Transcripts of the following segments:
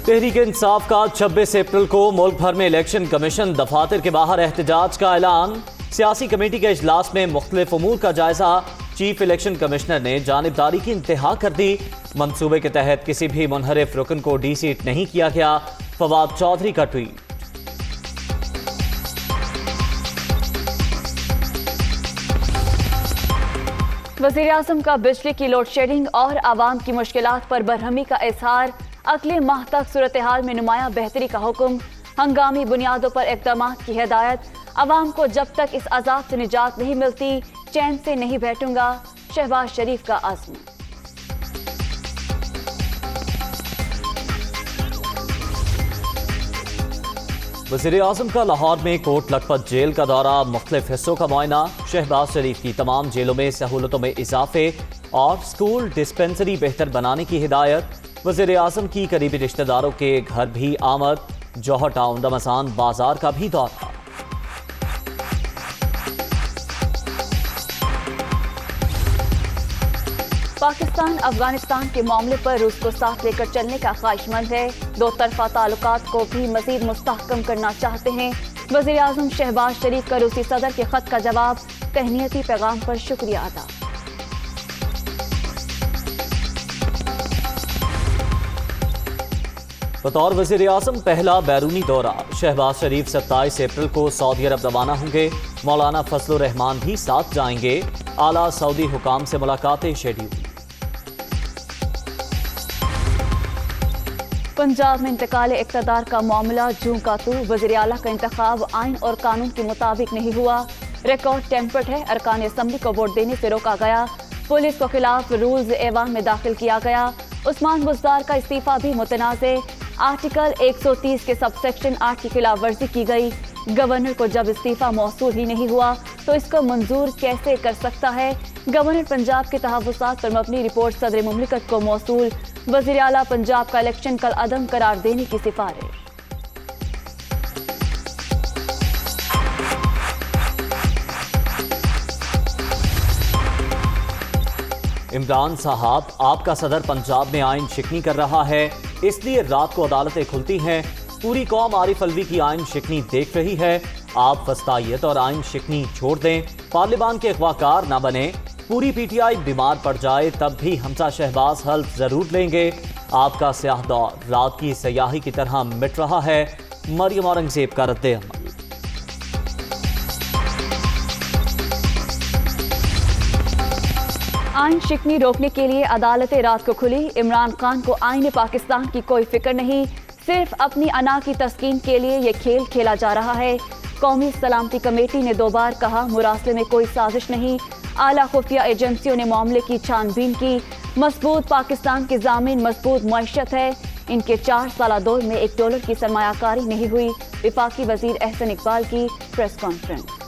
تحریک انصاف کا 26 اپریل کو ملک بھر میں الیکشن کمیشن دفاتر کے باہر احتجاج کا اعلان۔ سیاسی کمیٹی کے اجلاس میں مختلف امور کا جائزہ۔ چیف الیکشن کمشنر نے جانبداری کی انتہا کر دی۔ منصوبے کے تحت کسی بھی منحرف رکن کو ڈی سیٹ نہیں کیا گیا۔ فواد چودھری کا ٹویٹ۔ وزیراعظم کا بجلی کی لوڈ شیڈنگ اور عوام کی مشکلات پر برہمی کا اظہار۔ اگلے ماہ تک صورتحال میں نمایاں بہتری کا حکم۔ ہنگامی بنیادوں پر اقدامات کی ہدایت۔ عوام کو جب تک اس عذاب سے نجات نہیں ملتی چین سے نہیں بیٹھوں گا، شہباز شریف کا عزم۔ وزیر اعظم کا لاہور میں کوٹ لکھپت جیل کا دورہ، مختلف حصوں کا معائنہ۔ شہباز شریف کی تمام جیلوں میں سہولتوں میں اضافے اور سکول ڈسپنسری بہتر بنانے کی ہدایت۔ وزیر اعظم کی قریبی رشتہ داروں کے گھر بھی آمد۔ جوہر ٹاؤن رمضان بازار کا بھی دورہ۔ پاکستان افغانستان کے معاملے پر روس کو ساتھ لے کر چلنے کا خواہش مند ہے۔ دو طرفہ تعلقات کو بھی مزید مستحکم کرنا چاہتے ہیں۔ وزیر اعظم شہباز شریف کا روسی صدر کے خط کا جواب، تہنیتی پیغام پر شکریہ ادا۔ بطور وزیر اعظم پہلا بیرونی دورہ۔ شہباز شریف 27 اپریل کو سعودی عرب روانہ ہوں گے۔ مولانا فضل الرحمان بھی ساتھ جائیں گے۔ اعلیٰ سعودی حکام سے ملاقاتیں شیڈول۔ پنجاب میں انتقال اقتدار کا معاملہ جوں کا تو۔ وزیر اعلیٰ کا انتخاب آئین اور قانون کے مطابق نہیں ہوا۔ ریکارڈ ٹیمپرڈ ہے۔ ارکان اسمبلی کو ووٹ دینے سے روکا گیا۔ پولیس کو خلاف رولز ایوان میں داخل کیا گیا۔ عثمان بزدار کا استعفیٰ بھی متنازع۔ آرٹیکل 130 کے سب سیکشن 8 کی خلاف ورزی کی گئی۔ گورنر کو جب استعفیٰ موصول ہی نہیں ہوا تو اس کو منظور کیسے کر سکتا ہے؟ گورنر پنجاب کے تحفظات پر مبنی رپورٹ صدر مملکت کو موصول۔ وزیر اعلیٰ پنجاب کا الیکشن کل عدم قرار دینے کی سفارش۔ عمران صاحب، آپ کا صدر پنجاب میں آئین شکنی کر رہا ہے، اس لیے رات کو عدالتیں کھلتی ہیں۔ پوری قوم عارف الوی کی آئین شکنی دیکھ رہی ہے۔ آپ وسطائیت اور آئین شکنی چھوڑ دیں، پارلیمان کے اغوا کار نہ بنیں۔ پوری پی ٹی آئی بیمار پڑ جائے تب بھی حمزہ شہباز حلف ضرور لیں گے۔ آپ کا سیاہ دور رات کی سیاہی کی طرح مٹ رہا ہے۔ مریم اورنگزیب کا رد عمل۔ آئین شکنی روکنے کے لیے عدالتیں رات کو کھلی۔ عمران خان کو آئین پاکستان کی کوئی فکر نہیں، صرف اپنی انا کی تسکین کے لیے یہ کھیل کھیلا جا رہا ہے۔ قومی سلامتی کمیٹی نے 2 بار کہا مراسلے میں کوئی سازش نہیں۔ اعلیٰ خفیہ ایجنسیوں نے معاملے کی چھان بین کی۔ مضبوط پاکستان کے ضامن مضبوط معیشت ہے۔ ان کے 4 سالہ دور میں $1 کی سرمایہ کاری نہیں ہوئی۔ وفاقی وزیر احسن اقبال کی پریس کانفرنس۔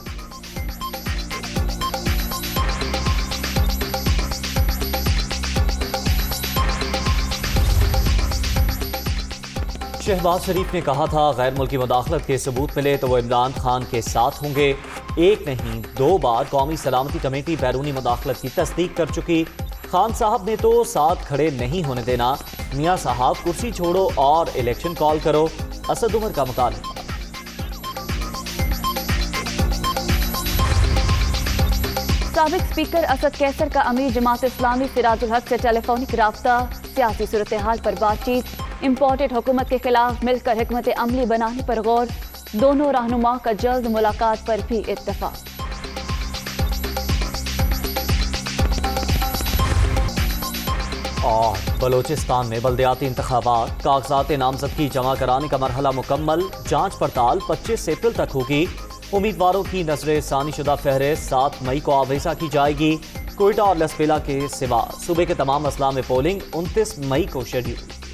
شہباز شریف نے کہا تھا غیر ملکی مداخلت کے ثبوت ملے تو وہ عمران خان کے ساتھ ہوں گے۔ 1 نہیں 2 بار قومی سلامتی کمیٹی بیرونی مداخلت کی تصدیق کر چکی۔ خان صاحب نے تو ساتھ کھڑے نہیں ہونے دینا۔ میاں صاحب کرسی چھوڑو اور الیکشن کال کرو۔ اسد عمر کا مطالبہ۔ سابق اسپیکر اسد کیسر کا امیر جماعت اسلامی سراج الحق سے ٹیلی فونک رابطہ۔ سیاسی صورتحال پر بات چیت۔ امپورٹڈ حکومت کے خلاف مل کر حکمت عملی بنانے پر غور۔ دونوں رہنما کا جلد ملاقات پر بھی اتفاق۔ اور بلوچستان میں بلدیاتی انتخابات، کاغذات نامزدگی جمع کرانے کا مرحلہ مکمل۔ جانچ پڑتال 25 اپریل تک ہوگی۔ امیدواروں کی نظر ثانی شدہ فہرست 7 مئی کو آویزہ کی جائے گی۔ کوئٹہ اور لسبیلا کے سوا صوبے کے تمام اضلاع میں پولنگ 29 مئی کو شیڈول۔